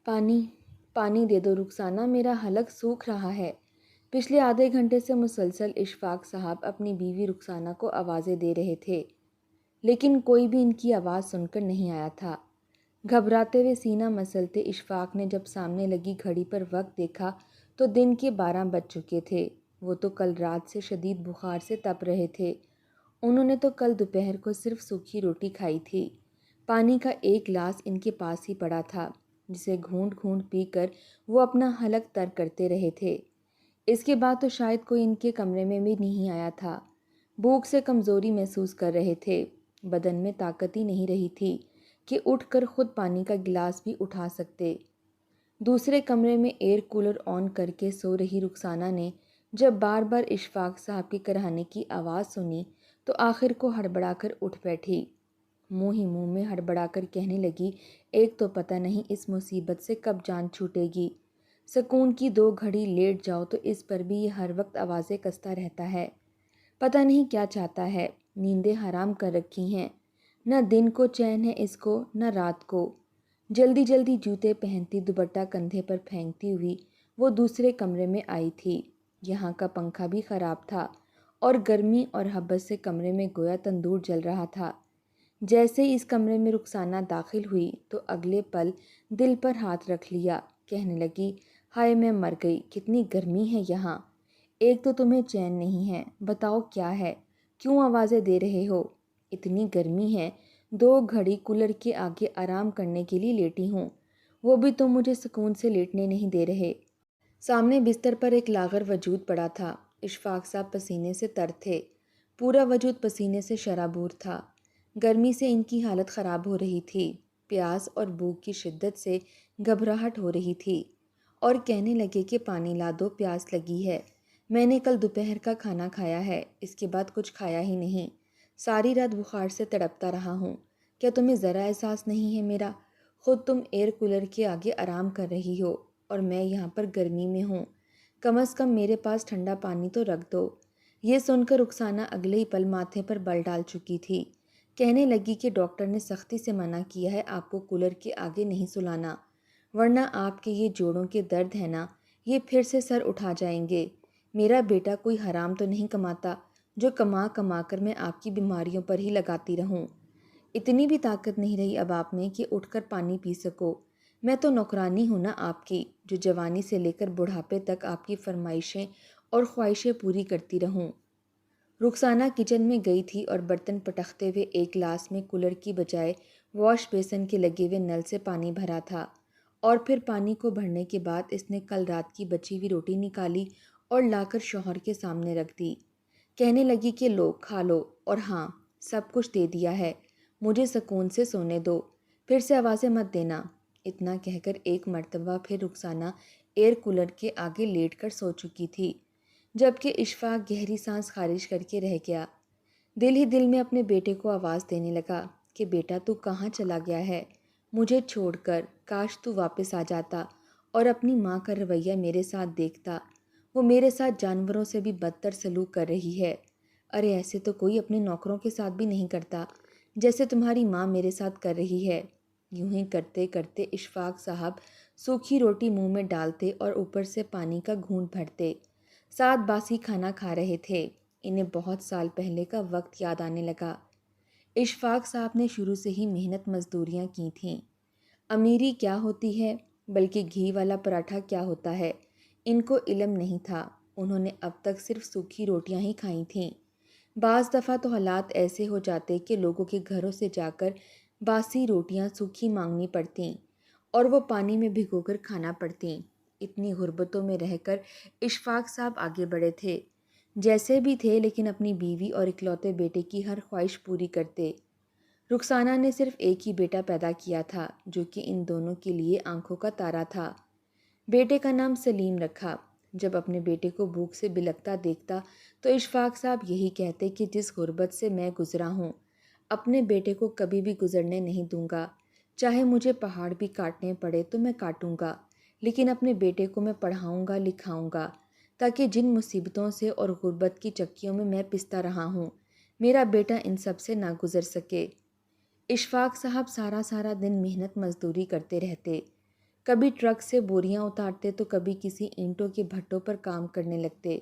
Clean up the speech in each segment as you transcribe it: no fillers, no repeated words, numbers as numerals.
پانی پانی دے دو رخسانہ، میرا حلق سوکھ رہا ہے۔ پچھلے آدھے گھنٹے سے مسلسل اشفاق صاحب اپنی بیوی رخسانہ کو آوازیں دے رہے تھے، لیکن کوئی بھی ان کی آواز سن کر نہیں آیا تھا۔ گھبراتے ہوئے سینہ مسلتے اشفاق نے جب سامنے لگی گھڑی پر وقت دیکھا تو دن کے 12 بج چکے تھے۔ وہ تو کل رات سے شدید بخار سے تپ رہے تھے۔ انہوں نے تو کل دوپہر کو صرف سوکھی روٹی کھائی تھی۔ پانی کا ایک گلاس ان کے پاس ہی پڑا تھا، جسے گھونٹ گھونٹ پی کر وہ اپنا حلق تر کرتے رہے تھے۔ اس کے بعد تو شاید کوئی ان کے کمرے میں بھی نہیں آیا تھا۔ بھوک سے کمزوری محسوس کر رہے تھے، بدن میں طاقت ہی نہیں رہی تھی کہ اٹھ کر خود پانی کا گلاس بھی اٹھا سکتے۔ دوسرے کمرے میں ایئر کولر آن کر کے سو رہی رخسانہ نے جب بار بار اشفاق صاحب کے کراہنے کی آواز سنی تو آخر کو ہڑبڑا کر اٹھ بیٹھی۔ منہ ہی منہ میں ہڑبڑا کر کہنے لگی، ایک تو پتہ نہیں اس مصیبت سے کب جان چھوٹے گی۔ سکون کی 2 گھڑی لیٹ جاؤ تو اس پر بھی یہ ہر وقت آوازیں کستا رہتا ہے۔ پتہ نہیں کیا چاہتا ہے، نیندیں حرام کر رکھی ہیں، نہ دن کو چین ہے اس کو نہ رات کو۔ جلدی جلدی جوتے پہنتی دوپٹہ کندھے پر پھینکتی ہوئی وہ دوسرے کمرے میں آئی تھی۔ یہاں کا پنکھا بھی خراب تھا اور گرمی اور حبس سے کمرے میں گویا تندور جل رہا تھا۔ جیسے ہی اس کمرے میں رخسانہ داخل ہوئی تو اگلے پل دل پر ہاتھ رکھ لیا، کہنے لگی، ہائے میں مر گئی، کتنی گرمی ہے یہاں۔ ایک تو تمہیں چین نہیں ہے، بتاؤ کیا ہے، کیوں آوازیں دے رہے ہو؟ اتنی گرمی ہے، 2 گھڑی کولر کے آگے آرام کرنے کے لیے لیٹی ہوں، وہ بھی تم مجھے سکون سے لیٹنے نہیں دے رہے۔ سامنے بستر پر ایک لاغر وجود پڑا تھا۔ اشفاق صاحب پسینے سے تر تھے، پورا وجود پسینے سے شرابور تھا۔ گرمی سے ان کی حالت خراب ہو رہی تھی، پیاس اور بھوک کی شدت سے گھبراہٹ ہو رہی تھی، اور کہنے لگے کہ پانی لا دو، پیاس لگی ہے، میں نے کل دوپہر کا کھانا کھایا ہے، اس کے بعد کچھ کھایا ہی نہیں، ساری رات بخار سے تڑپتا رہا ہوں، کیا تمہیں ذرا احساس نہیں ہے میرا؟ خود تم ایئر کولر کے آگے آرام کر رہی ہو اور میں یہاں پر گرمی میں ہوں، کم از کم میرے پاس ٹھنڈا پانی تو رکھ دو۔ یہ سن کر رخسانہ اگلے ہی پل ماتھے پر بل ڈال چکی تھی۔ کہنے لگی کہ ڈاکٹر نے سختی سے منع کیا ہے آپ کو کولر کے آگے نہیں سلانا، ورنہ آپ کے یہ جوڑوں کے درد ہے نا، یہ پھر سے سر اٹھا جائیں گے۔ میرا بیٹا کوئی حرام تو نہیں کماتا جو کما کما کر میں آپ کی بیماریوں پر ہی لگاتی رہوں۔ اتنی بھی طاقت نہیں رہی اب آپ میں کہ اٹھ کر پانی پی سکو۔ میں تو نوکرانی ہوں نا آپ کی، جو جوانی سے لے کر بڑھاپے تک آپ کی فرمائشیں اور خواہشیں پوری کرتی رہوں۔ رخسانہ کچن میں گئی تھی اور برتن پٹکتے ہوئے ایک گلاس میں کولر کی بجائے واش بیسن کے لگے ہوئے نل سے پانی بھرا تھا، اور پھر پانی کو بھرنے کے بعد اس نے کل رات کی بچی ہوئی روٹی نکالی اور لا کر شوہر کے سامنے رکھ دی۔ کہنے لگی کہ لو کھا لو، اور ہاں سب کچھ دے دیا ہے، مجھے سکون سے سونے دو، پھر سے آوازیں مت دینا۔ اتنا کہہ کر ایک مرتبہ پھر رخسانہ ایئر کولر کے آگے لیٹ کر سو چکی تھی، جبکہ اشفاق گہری سانس خارج کر کے رہ گیا۔ دل ہی دل میں اپنے بیٹے کو آواز دینے لگا کہ بیٹا تو کہاں چلا گیا ہے مجھے چھوڑ کر، کاش تو واپس آ جاتا اور اپنی ماں کا رویہ میرے ساتھ دیکھتا، وہ میرے ساتھ جانوروں سے بھی بدتر سلوک کر رہی ہے۔ ارے ایسے تو کوئی اپنے نوکروں کے ساتھ بھی نہیں کرتا جیسے تمہاری ماں میرے ساتھ کر رہی ہے۔ یوں ہی کرتے کرتے اشفاق صاحب سوکھی روٹی منہ میں ڈالتے اور اوپر سے پانی کا گھونٹ بھرتے، ساتھ باسی کھانا کھا رہے تھے۔ انہیں بہت سال پہلے کا وقت یاد آنے لگا۔ اشفاق صاحب نے شروع سے ہی محنت مزدوریاں کی تھیں۔ امیری کیا ہوتی ہے، بلکہ گھی والا پراٹھا کیا ہوتا ہے، ان کو علم نہیں تھا۔ انہوں نے اب تک صرف سوکھی روٹیاں ہی کھائی تھیں۔ بعض دفعہ تو حالات ایسے ہو جاتے کہ لوگوں کے گھروں سے جا کر باسی روٹیاں سوکھی مانگنی پڑتیں اور وہ پانی میں بھگو کر کھانا پڑتیں۔ اتنی غربتوں میں رہ کر اشفاق صاحب آگے بڑھے تھے، جیسے بھی تھے، لیکن اپنی بیوی اور اکلوتے بیٹے کی ہر خواہش پوری کرتے۔ رخسانہ نے صرف ایک ہی بیٹا پیدا کیا تھا جو کہ ان دونوں کے لیے آنکھوں کا تارا تھا۔ بیٹے کا نام سلیم رکھا۔ جب اپنے بیٹے کو بھوک سے بلکتا دیکھتا تو اشفاق صاحب یہی کہتے کہ جس غربت سے میں گزرا ہوں اپنے بیٹے کو کبھی بھی گزرنے نہیں دوں گا، چاہے مجھے پہاڑ بھی کاٹنے پڑے تو میں کاٹوں گا، لیکن اپنے بیٹے کو میں پڑھاؤں گا لکھاؤں گا، تاکہ جن مصیبتوں سے اور غربت کی چکیوں میں پستا رہا ہوں میرا بیٹا ان سب سے نہ گزر سکے۔ اشفاق صاحب سارا دن محنت مزدوری کرتے رہتے، کبھی ٹرک سے بوریاں اتارتے تو کبھی کسی اینٹوں کے بھٹوں پر کام کرنے لگتے،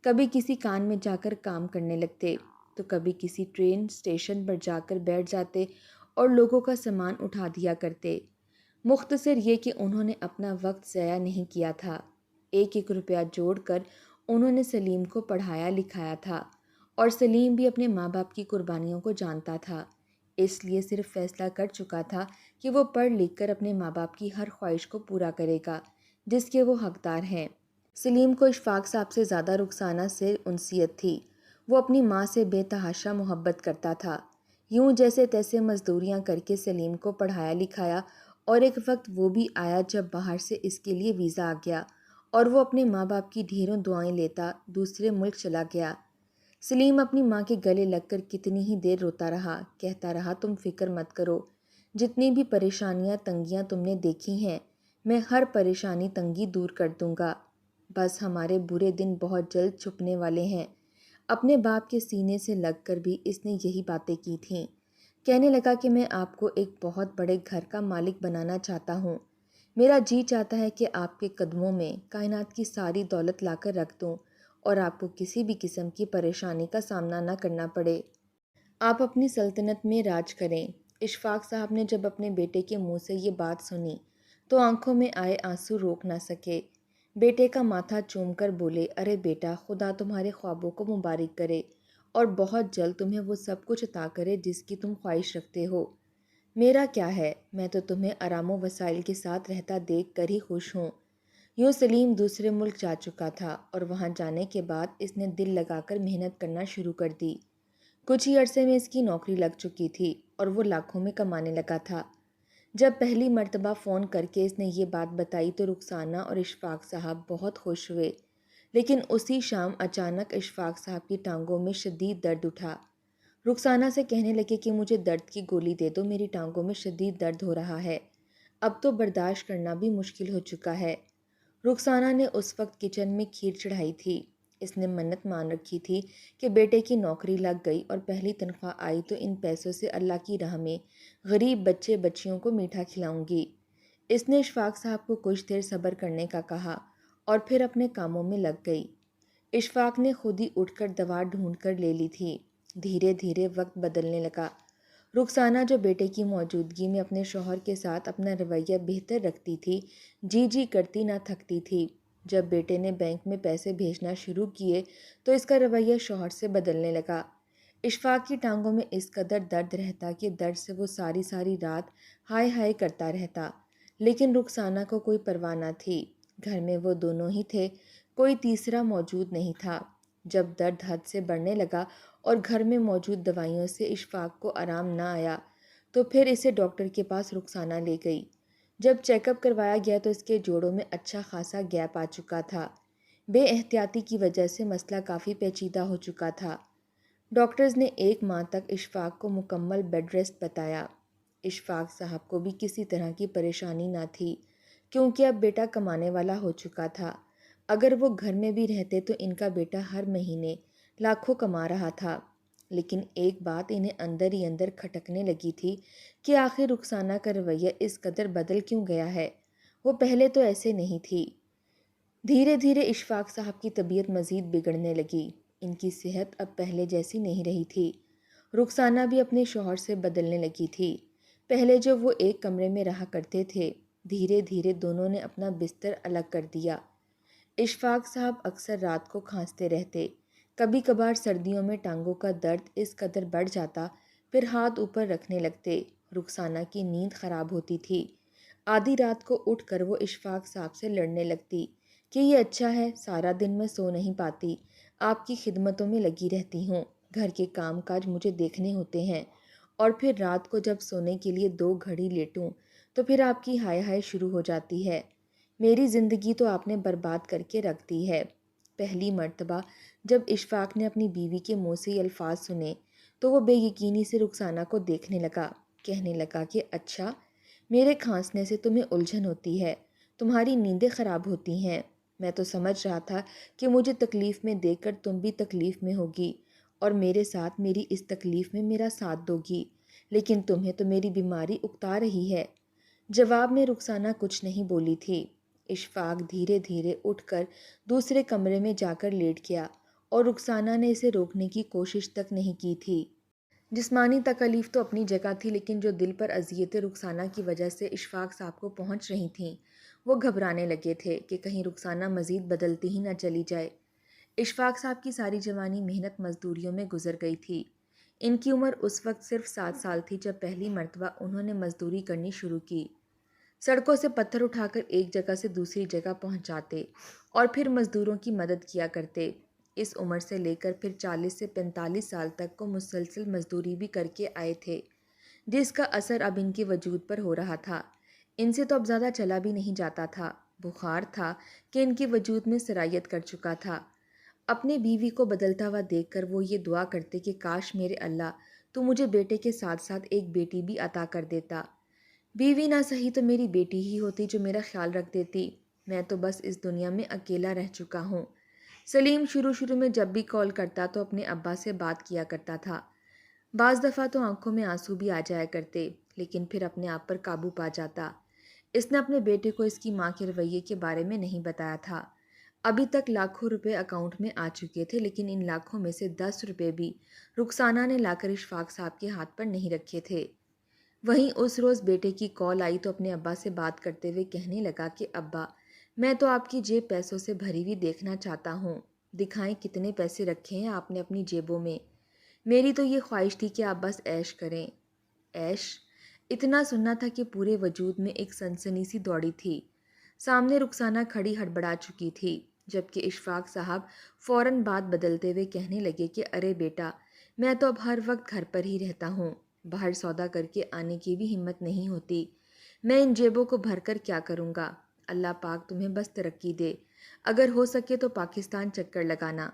کبھی کسی کان میں جا کر کام کرنے لگتے، تو کبھی کسی ٹرین اسٹیشن پر جا کر بیٹھ جاتے اور لوگوں کا سامان اٹھا دیا کرتے۔ مختصر یہ کہ انہوں نے اپنا وقت ضائع نہیں کیا تھا۔ ایک ایک روپیہ جوڑ کر انہوں نے سلیم کو پڑھایا لکھایا تھا، اور سلیم بھی اپنے ماں باپ کی قربانیوں کو جانتا تھا، اس لیے صرف فیصلہ کر چکا تھا کہ وہ پڑھ لکھ کر اپنے ماں باپ کی ہر خواہش کو پورا کرے گا جس کے وہ حقدار ہیں۔ سلیم کو اشفاق صاحب سے زیادہ رخسانہ سے انسیت تھی۔ وہ اپنی ماں سے بے تحاشا محبت کرتا تھا۔ یوں جیسے تیسے مزدوریاں کر کے سلیم کو پڑھایا لکھایا، اور ایک وقت وہ بھی آیا جب باہر سے اس کے لیے ویزا آ گیا اور وہ اپنے ماں باپ کی ڈھیروں دعائیں لیتا دوسرے ملک چلا گیا۔ سلیم اپنی ماں کے گلے لگ کر کتنی ہی دیر روتا رہا، کہتا رہا تم فکر مت کرو، جتنی بھی پریشانیاں تنگیاں تم نے دیکھی ہیں میں ہر پریشانی تنگی دور کر دوں گا، بس ہمارے برے دن بہت جلد چھپنے والے ہیں۔ اپنے باپ کے سینے سے لگ کر بھی اس نے یہی باتیں کی تھیں۔ کہنے لگا کہ میں آپ کو ایک بہت بڑے گھر کا مالک بنانا چاہتا ہوں، میرا جی چاہتا ہے کہ آپ کے قدموں میں کائنات کی ساری دولت لا کر رکھ دوں اور آپ کو کسی بھی قسم کی پریشانی کا سامنا نہ کرنا پڑے، آپ اپنی سلطنت میں راج کریں۔ اشفاق صاحب نے جب اپنے بیٹے کے منہ سے یہ بات سنی تو آنکھوں میں آئے آنسو روک نہ سکے۔ بیٹے کا ماتھا چوم کر بولے، ارے بیٹا، خدا تمہارے خوابوں کو مبارک کرے اور بہت جلد تمہیں وہ سب کچھ عطا کرے جس کی تم خواہش رکھتے ہو۔ میرا کیا ہے، میں تو تمہیں آرام و وسائل کے ساتھ رہتا دیکھ کر ہی خوش ہوں۔ یوں سلیم دوسرے ملک جا چکا تھا اور وہاں جانے کے بعد اس نے دل لگا کر محنت کرنا شروع کر دی۔ کچھ ہی عرصے میں اس کی نوکری لگ چکی تھی اور وہ لاکھوں میں کمانے لگا تھا۔ جب پہلی مرتبہ فون کر کے اس نے یہ بات بتائی تو رخسانہ اور اشفاق صاحب بہت خوش ہوئے، لیکن اسی شام اچانک اشفاق صاحب کی ٹانگوں میں شدید درد اٹھا۔ رخسانہ سے کہنے لگے کہ مجھے درد کی گولی دے دو، میری ٹانگوں میں شدید درد ہو رہا ہے، اب تو برداشت کرنا بھی مشکل ہو چکا ہے۔ رخسانہ نے اس وقت کچن میں کھیر چڑھائی تھی۔ اس نے منت مان رکھی تھی کہ بیٹے کی نوکری لگ گئی اور پہلی تنخواہ آئی تو ان پیسوں سے اللہ کی راہ میں غریب بچے بچیوں کو میٹھا کھلاؤں گی۔ اس نے اشفاق صاحب کو کچھ دیر صبر کرنے کا کہا اور پھر اپنے کاموں میں لگ گئی۔ اشفاق نے خود ہی اٹھ کر دوا ڈھونڈ کر لے لی تھی۔ دھیرے دھیرے وقت بدلنے لگا۔ رخسانہ جو بیٹے کی موجودگی میں اپنے شوہر کے ساتھ اپنا رویہ بہتر رکھتی تھی، جی جی کرتی نہ تھکتی تھی۔ جب بیٹے نے بینک میں پیسے بھیجنا شروع کیے تو اس کا رویہ شوہر سے بدلنے لگا۔ اشفاق کی ٹانگوں میں اس قدر درد رہتا کہ درد سے وہ ساری ساری رات ہائے ہائے کرتا رہتا، لیکن رخسانہ کو کوئی پرواہ نہ تھی۔ گھر میں وہ دونوں ہی تھے، کوئی تیسرا موجود نہیں تھا۔ جب درد حد سے بڑھنے لگا اور گھر میں موجود دوائیوں سے اشفاق کو آرام نہ آیا تو پھر اسے ڈاکٹر کے پاس رخسانہ لے گئی۔ جب چیک اپ کروایا گیا تو اس کے جوڑوں میں اچھا خاصا گیپ آ چکا تھا۔ بے احتیاطی کی وجہ سے مسئلہ کافی پیچیدہ ہو چکا تھا۔ ڈاکٹرز نے 1 ماہ تک اشفاق کو مکمل بیڈ ریسٹ بتایا۔ اشفاق صاحب کو بھی کسی طرح کی پریشانی نہ تھی کیونکہ اب بیٹا کمانے والا ہو چکا تھا۔ اگر وہ گھر میں بھی رہتے تو ان کا بیٹا ہر مہینے لاکھوں کما رہا تھا، لیکن ایک بات انہیں اندر ہی اندر کھٹکنے لگی تھی کہ آخر رخسانہ کا رویہ اس قدر بدل کیوں گیا ہے، وہ پہلے تو ایسے نہیں تھی۔ دھیرے دھیرے اشفاق صاحب کی طبیعت مزید بگڑنے لگی۔ ان کی صحت اب پہلے جیسی نہیں رہی تھی۔ رخسانہ بھی اپنے شوہر سے بدلنے لگی تھی۔ پہلے جو وہ ایک کمرے میں رہا کرتے تھے، دھیرے دھیرے دونوں نے اپنا بستر الگ کر دیا۔ اشفاق صاحب اکثر رات کو کھانستے رہتے، کبھی کبھار سردیوں میں ٹانگوں کا درد اس قدر بڑھ جاتا پھر ہاتھ اوپر رکھنے لگتے۔ رخسانہ کی نیند خراب ہوتی تھی۔ آدھی رات کو اٹھ کر وہ اشفاق صاحب سے لڑنے لگتی کہ یہ اچھا ہے سارا دن میں سو نہیں پاتی، آپ کی خدمتوں میں لگی رہتی ہوں، گھر کے کام کاج مجھے دیکھنے ہوتے ہیں، اور پھر رات کو جب سونے کے لیے 2 گھڑی لیٹوں تو پھر آپ کی ہائے ہائے شروع ہو جاتی ہے، میری زندگی تو آپ نے برباد کر کے رکھ دی ہے۔ پہلی مرتبہ جب اشفاق نے اپنی بیوی کے منہ سے یہ الفاظ سنے تو وہ بے یقینی سے رخسانہ کو دیکھنے لگا، کہنے لگا کہ اچھا، میرے کھانسنے سے تمہیں الجھن ہوتی ہے، تمہاری نیندیں خراب ہوتی ہیں، میں تو سمجھ رہا تھا کہ مجھے تکلیف میں دیکھ کر تم بھی تکلیف میں ہوگی اور میرے ساتھ میری اس تکلیف میں میرا ساتھ دو گی، لیکن تمہیں تو میری بیماری اکتا رہی ہے۔ جواب میں رخسانہ کچھ نہیں بولی تھی۔ اشفاق دھیرے دھیرے اٹھ کر دوسرے کمرے میں جا کر لیٹ گیا اور رخسانہ نے اسے روکنے کی کوشش تک نہیں کی تھی۔ جسمانی تکالیف تو اپنی جگہ تھی، لیکن جو دل پر اذیتیں رخسانہ کی وجہ سے اشفاق صاحب کو پہنچ رہی تھیں، وہ گھبرانے لگے تھے کہ کہیں رخسانہ مزید بدلتی ہی نہ چلی جائے۔ اشفاق صاحب کی ساری جوانی محنت مزدوریوں میں گزر گئی تھی۔ ان کی عمر اس وقت صرف 7 سال تھی جب پہلی مرتبہ انہوں نے مزدوری کرنی شروع کی۔ سڑکوں سے پتھر اٹھا کر ایک جگہ سے دوسری جگہ پہنچاتے اور پھر مزدوروں کی مدد کیا کرتے۔ اس عمر سے لے کر پھر 40 سے 45 سال تک کو مسلسل مزدوری بھی کر کے آئے تھے، جس کا اثر اب ان کے وجود پر ہو رہا تھا۔ ان سے تو اب زیادہ چلا بھی نہیں جاتا تھا۔ بخار تھا کہ ان کے وجود میں سرایت کر چکا تھا۔ اپنے بیوی کو بدلتا ہوا دیکھ کر وہ یہ دعا کرتے کہ کاش میرے اللہ تو مجھے بیٹے کے ساتھ ساتھ ایک بیٹی بھی عطا کر دیتا۔ بیوی نہ سہی تو میری بیٹی ہی ہوتی جو میرا خیال رکھ دیتی۔ میں تو بس اس دنیا میں اکیلا رہ چکا ہوں۔ سلیم شروع میں جب بھی کال کرتا تو اپنے ابا سے بات کیا کرتا تھا۔ بعض دفعہ تو آنکھوں میں آنسو بھی آ جایا کرتے، لیکن پھر اپنے آپ پر قابو پا جاتا۔ اس نے اپنے بیٹے کو اس کی ماں کے رویے کے بارے میں نہیں بتایا تھا۔ ابھی تک لاکھوں روپے اکاؤنٹ میں آ چکے تھے، لیکن ان لاکھوں میں سے 10 روپے بھی رخسانہ نے لا کر اشفاق صاحب کے ہاتھ پر نہیں رکھے تھے۔ وہیں اس روز بیٹے کی کال آئی تو اپنے ابا سے بات کرتے ہوئے کہنے لگا کہ ابا، میں تو آپ کی جیب پیسوں سے بھری ہوئی دیکھنا چاہتا ہوں۔ دکھائیں کتنے پیسے رکھے ہیں آپ نے اپنی جیبوں میں۔ میری تو یہ خواہش تھی کہ آپ بس عیش کریں۔ عیش؟ اتنا سننا تھا کہ پورے وجود میں ایک سنسنی سی دوڑی تھی۔ سامنے رخسانہ کھڑی ہڑبڑا چکی تھی، جبکہ اشفاق صاحب فوراً بات بدلتے ہوئے کہنے لگے کہ ارے بیٹا، میں تو اب ہر وقت گھر پر ہی رہتا ہوں، باہر سودا کر کے آنے کی بھی ہمت نہیں ہوتی۔ میں ان جیبوں کو بھر کر کیا کروں گا؟ اللہ پاک تمہیں بس ترقی دے۔ اگر ہو سکے تو پاکستان چکر لگانا۔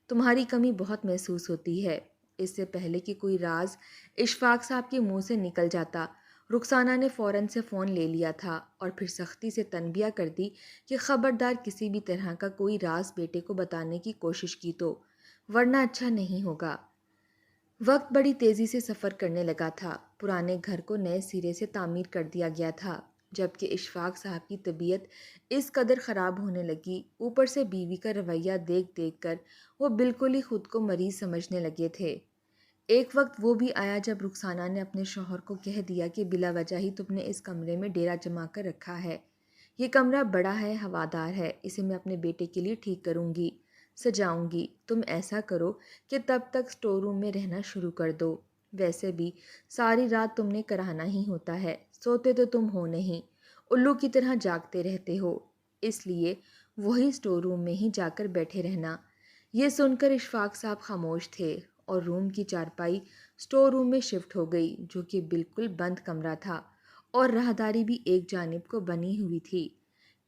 تمہاری کمی بہت محسوس ہوتی ہے۔ اس سے پہلے کہ کوئی راز اشفاق صاحب کے منہ سے نکل جاتا، رخسانہ نے فوراً سے فون لے لیا تھا اور پھر سختی سے تنبیہ کر دی کہ خبردار کسی بھی طرح کا کوئی راز بیٹے کو بتانے کی کوشش کی تو، ورنہ اچھا نہیں ہوگا۔ وقت بڑی تیزی سے سفر کرنے لگا تھا۔ پرانے گھر کو نئے سرے سے تعمیر کر دیا گیا تھا، جبکہ اشفاق صاحب کی طبیعت اس قدر خراب ہونے لگی، اوپر سے بیوی کا رویہ دیکھ دیکھ کر وہ بالکل ہی خود کو مریض سمجھنے لگے تھے۔ ایک وقت وہ بھی آیا جب رخسانہ نے اپنے شوہر کو کہہ دیا کہ بلا وجہ ہی تم نے اس کمرے میں ڈیرا جما کر رکھا ہے۔ یہ کمرہ بڑا ہے، ہوادار ہے، اسے میں اپنے بیٹے کے لیے ٹھیک کروں گی، سجاؤں گی۔ تم ایسا کرو کہ تب تک سٹور روم میں رہنا شروع کر دو۔ ویسے بھی ساری رات تم نے کراہنا ہی ہوتا ہے، سوتے تو تم ہو نہیں، الو کی طرح جاگتے رہتے ہو، اس لیے وہی سٹور روم میں ہی جا کر بیٹھے رہنا۔ یہ سن کر اشفاق صاحب خاموش تھے اور روم کی چارپائی سٹور روم میں شفٹ ہو گئی، جو کہ بالکل بند کمرہ تھا اور راہداری بھی ایک جانب کو بنی ہوئی تھی۔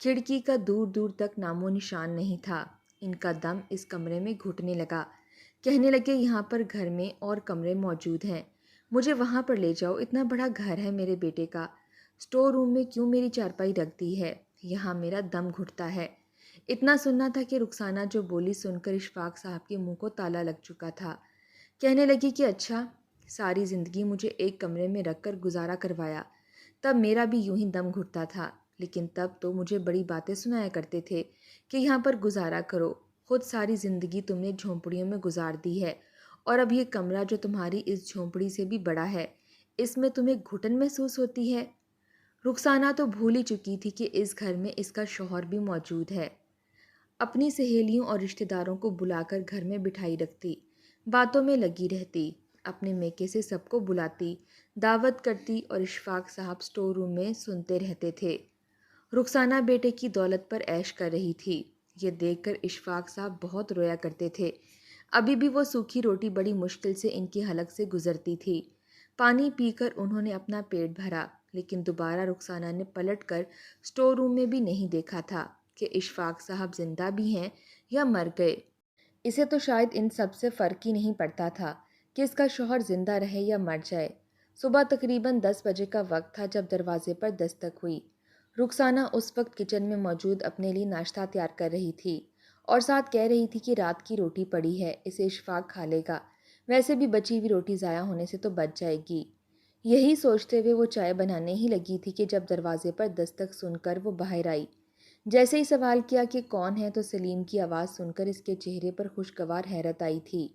کھڑکی کا دور دور تک نام و نشان نہیں تھا۔ ان کا دم اس کمرے میں گھٹنے لگا۔ کہنے لگے یہاں پر گھر میں اور کمرے موجود ہیں، مجھے وہاں پر لے جاؤ، اتنا بڑا گھر ہے میرے بیٹے کا، سٹور روم میں کیوں میری چارپائی رکھ دی ہے؟ یہاں میرا دم گھٹتا ہے۔ اتنا سننا تھا کہ رخسانہ جو بولی سن کر اشفاق صاحب کے منہ کو تالا لگ چکا تھا۔ کہنے لگی کہ اچھا، ساری زندگی مجھے ایک کمرے میں رکھ کر گزارا کروایا، تب میرا بھی یوں ہی دم گھٹتا تھا، لیکن تب تو مجھے بڑی باتیں سنایا کرتے تھے کہ یہاں پر گزارا کرو، خود ساری زندگی تم نے جھونپڑیوں میں گزار دی ہے، اور اب یہ کمرہ جو تمہاری اس جھونپڑی سے بھی بڑا ہے، اس میں تمہیں گھٹن محسوس ہوتی ہے۔ رخسانہ تو بھول ہی چکی تھی کہ اس گھر میں اس کا شوہر بھی موجود ہے۔ اپنی سہیلیوں اور رشتہ داروں کو بلا کر گھر میں بٹھائی رکھتی، باتوں میں لگی رہتی، اپنے میکے سے سب کو بلاتی، دعوت کرتی اور اشفاق صاحب سٹور روم میں سنتے رہتے تھے۔ رخسانہ بیٹے کی دولت پر عیش کر رہی تھی۔ یہ دیکھ کر اشفاق صاحب بہت رویا کرتے تھے۔ ابھی بھی وہ سوکھی روٹی بڑی مشکل سے ان کی حلق سے گزرتی تھی۔ پانی پی کر انہوں نے اپنا پیٹ بھرا، لیکن دوبارہ رخسانہ نے پلٹ کر سٹور روم میں بھی نہیں دیکھا تھا کہ اشفاق صاحب زندہ بھی ہیں یا مر گئے۔ اسے تو شاید ان سب سے فرق ہی نہیں پڑتا تھا کہ اس کا شوہر زندہ رہے یا مر جائے۔ صبح تقریباً 10 بجے کا وقت تھا جب دروازے پر دستک ہوئی۔ رخسانہ اس وقت کچن میں موجود اپنے لیے ناشتہ تیار کر رہی تھی اور ساتھ کہہ رہی تھی کہ رات کی روٹی پڑی ہے، اسے اشفاق کھا لے گا، ویسے بھی بچی ہوئی روٹی ضائع ہونے سے تو بچ جائے گی۔ یہی سوچتے ہوئے وہ چائے بنانے ہی لگی تھی کہ جب دروازے پر دستک سن کر وہ باہر آئی۔ جیسے ہی سوال کیا کہ کون ہے تو سلیم کی آواز سن کر اس کے چہرے پر خوشگوار حیرت آئی تھی۔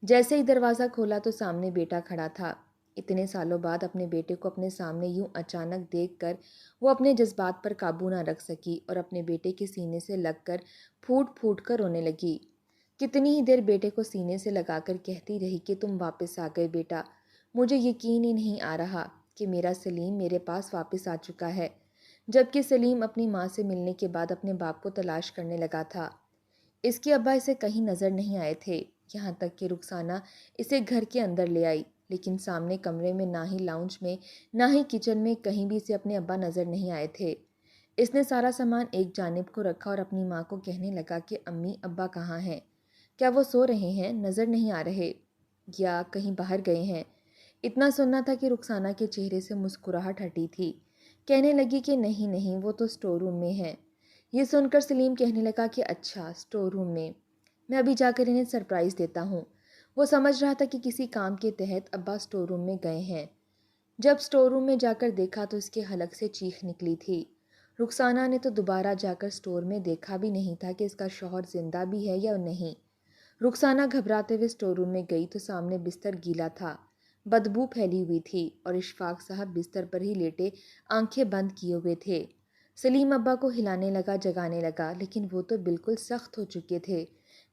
جیسے ہی دروازہ کھولا تو سامنے بیٹا کھڑا تھا۔ اتنے سالوں بعد اپنے بیٹے کو اپنے سامنے یوں اچانک دیکھ کر وہ اپنے جذبات پر قابو نہ رکھ سکی اور اپنے بیٹے کے سینے سے لگ کر پھوٹ پھوٹ کر رونے لگی۔ کتنی ہی دیر بیٹے کو سینے سے لگا کر کہتی رہی کہ تم واپس آ گئے بیٹا، مجھے یقین ہی نہیں آ رہا کہ میرا سلیم میرے پاس واپس آ چکا ہے۔ جبکہ سلیم اپنی ماں سے ملنے کے بعد اپنے باپ کو تلاش کرنے لگا تھا۔ اس کے ابا اسے کہیں نظر نہیں آئے تھے، یہاں تک کہ رخسانہ اسے گھر کے اندر لے آئی، لیکن سامنے کمرے میں نہ ہی لاؤنج میں نہ ہی کچن میں کہیں بھی اسے اپنے ابا نظر نہیں آئے تھے۔ اس نے سارا سامان ایک جانب کو رکھا اور اپنی ماں کو کہنے لگا کہ امی ابا کہاں ہیں؟ کیا وہ سو رہے ہیں؟ نظر نہیں آ رہے یا کہیں باہر گئے ہیں؟ اتنا سننا تھا کہ رخسانہ کے چہرے سے مسکراہٹ ہٹی تھی۔ کہنے لگی کہ نہیں وہ تو اسٹور روم میں ہیں۔ یہ سن کر سلیم کہنے لگا کہ اچھا اسٹور روم میں ابھی جا کر انہیں سرپرائز دیتا ہوں۔ وہ سمجھ رہا تھا کہ کسی کام کے تحت ابا اسٹور روم میں گئے ہیں۔ جب اسٹور روم میں جا کر دیکھا تو اس کے حلق سے چیخ نکلی تھی۔ رخسانہ نے تو دوبارہ جا کر اسٹور میں دیکھا بھی نہیں تھا کہ اس کا شوہر زندہ بھی ہے یا نہیں۔ رخسانہ گھبراتے ہوئے اسٹور روم میں گئی تو سامنے بستر گیلا تھا، بدبو پھیلی ہوئی تھی اور اشفاق صاحب بستر پر ہی لیٹے آنکھیں بند کیے ہوئے تھے۔ سلیم ابا کو ہلانے لگا، جگانے لگا، لیکن وہ تو بالکل سخت ہو چکے تھے۔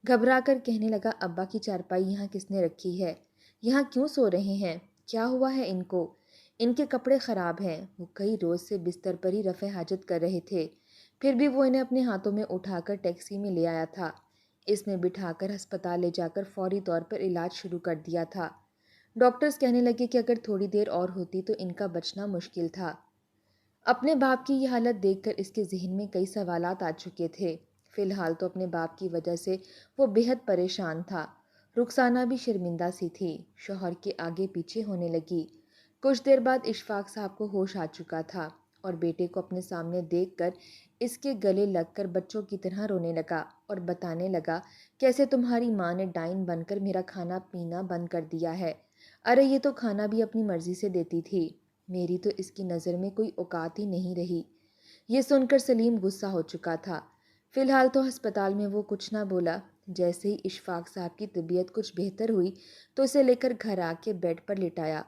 گھبرا کر کہنے لگا ابا کی چارپائی یہاں کس نے رکھی ہے؟ یہاں کیوں سو رہے ہیں؟ کیا ہوا ہے ان کو؟ ان کے کپڑے خراب ہیں۔ وہ کئی روز سے بستر پر ہی رفع حاجت کر رہے تھے، پھر بھی وہ انہیں اپنے ہاتھوں میں اٹھا کر ٹیکسی میں لے آیا تھا، اس میں بٹھا کر ہسپتال لے جا کر فوری طور پر علاج شروع کر دیا تھا۔ ڈاکٹرز کہنے لگے کہ اگر تھوڑی دیر اور ہوتی تو ان کا بچنا مشکل تھا۔ اپنے باپ کی یہ حالت دیکھ کر اس کے ذہن میں کئی سوالات آ چکے تھے۔ فی الحال تو اپنے باپ کی وجہ سے وہ بے حد پریشان تھا۔ رخسانہ بھی شرمندہ سی تھی، شوہر کے آگے پیچھے ہونے لگی۔ کچھ دیر بعد اشفاق صاحب کو ہوش آ چکا تھا اور بیٹے کو اپنے سامنے دیکھ کر اس کے گلے لگ کر بچوں کی طرح رونے لگا اور بتانے لگا کیسے تمہاری ماں نے ڈائن بن کر میرا کھانا پینا بند کر دیا ہے۔ ارے یہ تو کھانا بھی اپنی مرضی سے دیتی تھی، میری تو اس کی نظر میں کوئی اوقات ہی نہیں رہی۔ یہ سن کر سلیم غصہ ہو چکا تھا۔ فی الحال تو ہسپتال میں وہ کچھ نہ بولا۔ جیسے ہی اشفاق صاحب کی طبیعت کچھ بہتر ہوئی تو اسے لے کر گھر آ کے بیڈ پر لٹایا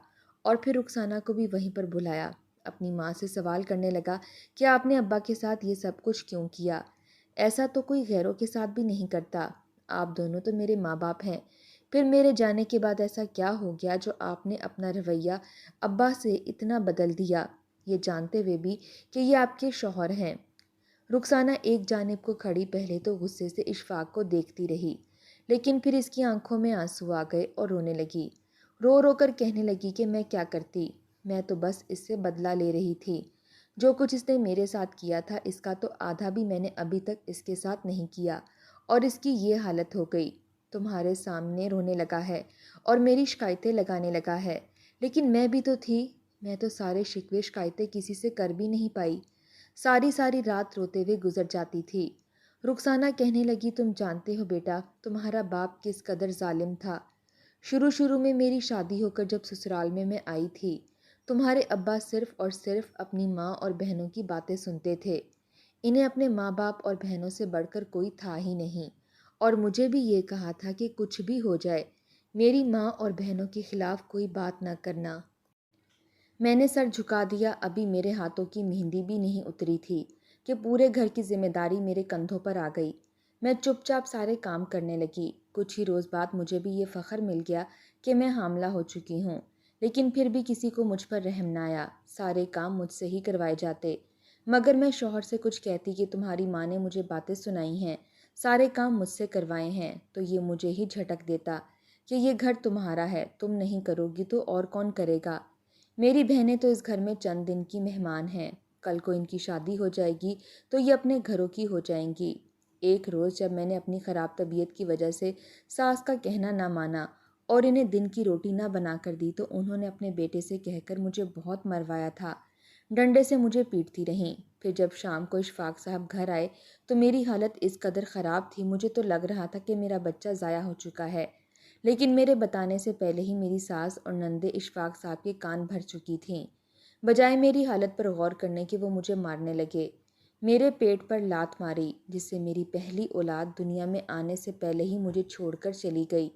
اور پھر رخسانہ کو بھی وہیں پر بلایا۔ اپنی ماں سے سوال کرنے لگا کہ آپ نے ابا کے ساتھ یہ سب کچھ کیوں کیا؟ ایسا تو کوئی غیروں کے ساتھ بھی نہیں کرتا، آپ دونوں تو میرے ماں باپ ہیں، پھر میرے جانے کے بعد ایسا کیا ہو گیا جو آپ نے اپنا رویہ ابا سے اتنا بدل دیا، یہ جانتے ہوئے بھی کہ یہ آپ کے شوہر ہیں؟ رخسانہ ایک جانب کو کھڑی پہلے تو غصے سے اشفاق کو دیکھتی رہی، لیکن پھر اس کی آنکھوں میں آنسو آ گئے اور رونے لگی۔ رو رو کر کہنے لگی کہ میں کیا کرتی، میں تو بس اس سے بدلہ لے رہی تھی۔ جو کچھ اس نے میرے ساتھ کیا تھا اس کا تو آدھا بھی میں نے ابھی تک اس کے ساتھ نہیں کیا، اور اس کی یہ حالت ہو گئی۔ تمہارے سامنے رونے لگا ہے اور میری شکایتیں لگانے لگا ہے، لیکن میں بھی تو تھی، میں تو سارے شکوے شکایتیں کسی سے کر بھی نہیں پائی، ساری رات روتے ہوئے گزر جاتی تھی۔ رخسانہ کہنے لگی تم جانتے ہو بیٹا تمہارا باپ کس قدر ظالم تھا۔ شروع میں میری شادی ہو کر جب سسرال میں آئی تھی، تمہارے ابا صرف اور صرف اپنی ماں اور بہنوں کی باتیں سنتے تھے، انہیں اپنے ماں باپ اور بہنوں سے بڑھ کر کوئی تھا ہی نہیں، اور مجھے بھی یہ کہا تھا کہ کچھ بھی ہو جائے میری ماں اور بہنوں کے خلاف کوئی بات نہ کرنا۔ میں نے سر جھکا دیا، ابھی میرے ہاتھوں کی مہندی بھی نہیں اتری تھی کہ پورے گھر کی ذمہ داری میرے کندھوں پر آ گئی۔ میں چپ چاپ سارے کام کرنے لگی۔ کچھ ہی روز بعد مجھے بھی یہ فخر مل گیا کہ میں حاملہ ہو چکی ہوں، لیکن پھر بھی کسی کو مجھ پر رحم نہ آیا، سارے کام مجھ سے ہی کروائے جاتے۔ مگر میں شوہر سے کچھ کہتی کہ تمہاری ماں نے مجھے باتیں سنائی ہیں، سارے کام مجھ سے کروائے ہیں، تو یہ مجھے ہی جھٹک دیتا کہ یہ گھر تمہارا ہے، تم نہیں کرو گی تو اور کون کرے گا؟ میری بہنیں تو اس گھر میں چند دن کی مہمان ہیں، کل کو ان کی شادی ہو جائے گی تو یہ اپنے گھروں کی ہو جائیں گی۔ ایک روز جب میں نے اپنی خراب طبیعت کی وجہ سے ساس کا کہنا نہ مانا اور انہیں دن کی روٹی نہ بنا کر دی تو انہوں نے اپنے بیٹے سے کہہ کر مجھے بہت مروایا تھا، ڈنڈے سے مجھے پیٹتی رہیں۔ پھر جب شام کو اشفاق صاحب گھر آئے تو میری حالت اس قدر خراب تھی، مجھے تو لگ رہا تھا کہ میرا بچہ ضائع ہو چکا ہے، لیکن میرے بتانے سے پہلے ہی میری ساس اور نندے اشفاق صاحب کے کان بھر چکی تھیں۔ بجائے میری حالت پر غور کرنے کے وہ مجھے مارنے لگے، میرے پیٹ پر لات ماری، جس سے میری پہلی اولاد دنیا میں آنے سے پہلے ہی مجھے چھوڑ کر چلی گئی۔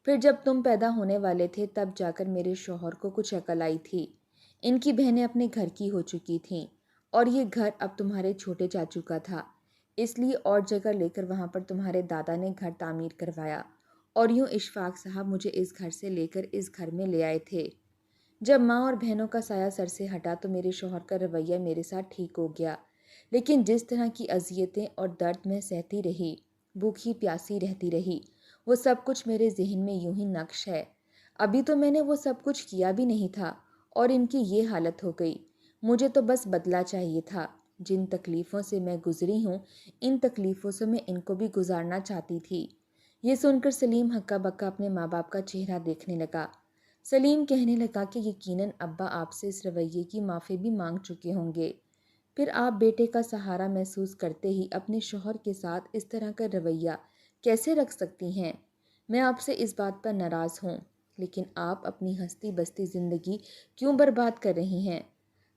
پھر جب تم پیدا ہونے والے تھے تب جا کر میرے شوہر کو کچھ عقل آئی تھی۔ ان کی بہنیں اپنے گھر کی ہو چکی تھیں اور یہ گھر اب تمہارے چھوٹے چاچو کا تھا، اس لیے اور جگہ لے کر وہاں پر تمہارے دادا نے گھر تعمیر کروایا، اور یوں اشفاق صاحب مجھے اس گھر سے لے کر اس گھر میں لے آئے تھے۔ جب ماں اور بہنوں کا سایہ سر سے ہٹا تو میرے شوہر کا رویہ میرے ساتھ ٹھیک ہو گیا، لیکن جس طرح کی اذیتیں اور درد میں سہتی رہی، بھوکی پیاسی رہتی رہی، وہ سب کچھ میرے ذہن میں یوں ہی نقش ہے۔ ابھی تو میں نے وہ سب کچھ کیا بھی نہیں تھا اور ان کی یہ حالت ہو گئی۔ مجھے تو بس بدلہ چاہیے تھا۔ جن تکلیفوں سے میں گزری ہوں، ان تکلیفوں سے میں ان کو بھی گزارنا چاہتی تھی۔ یہ سن کر سلیم ہکا بکا اپنے ماں باپ کا چہرہ دیکھنے لگا۔ سلیم کہنے لگا کہ یقیناً ابا آپ سے اس رویے کی معافی بھی مانگ چکے ہوں گے، پھر آپ بیٹے کا سہارا محسوس کرتے ہی اپنے شوہر کے ساتھ اس طرح کا رویہ کیسے رکھ سکتی ہیں؟ میں آپ سے اس بات پر ناراض ہوں، لیکن آپ اپنی ہستی بستی زندگی کیوں برباد کر رہی ہیں؟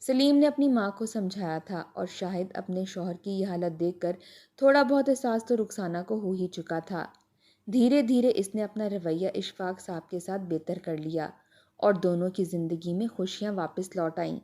سلیم نے اپنی ماں کو سمجھایا تھا اور شاید اپنے شوہر کی یہ حالت دیکھ کر تھوڑا بہت احساس تو رخسانہ کو ہو ہی چکا تھا۔ دھیرے دھیرے اس نے اپنا رویہ اشفاق صاحب کے ساتھ بہتر کر لیا اور دونوں کی زندگی میں خوشیاں واپس لوٹ آئیں۔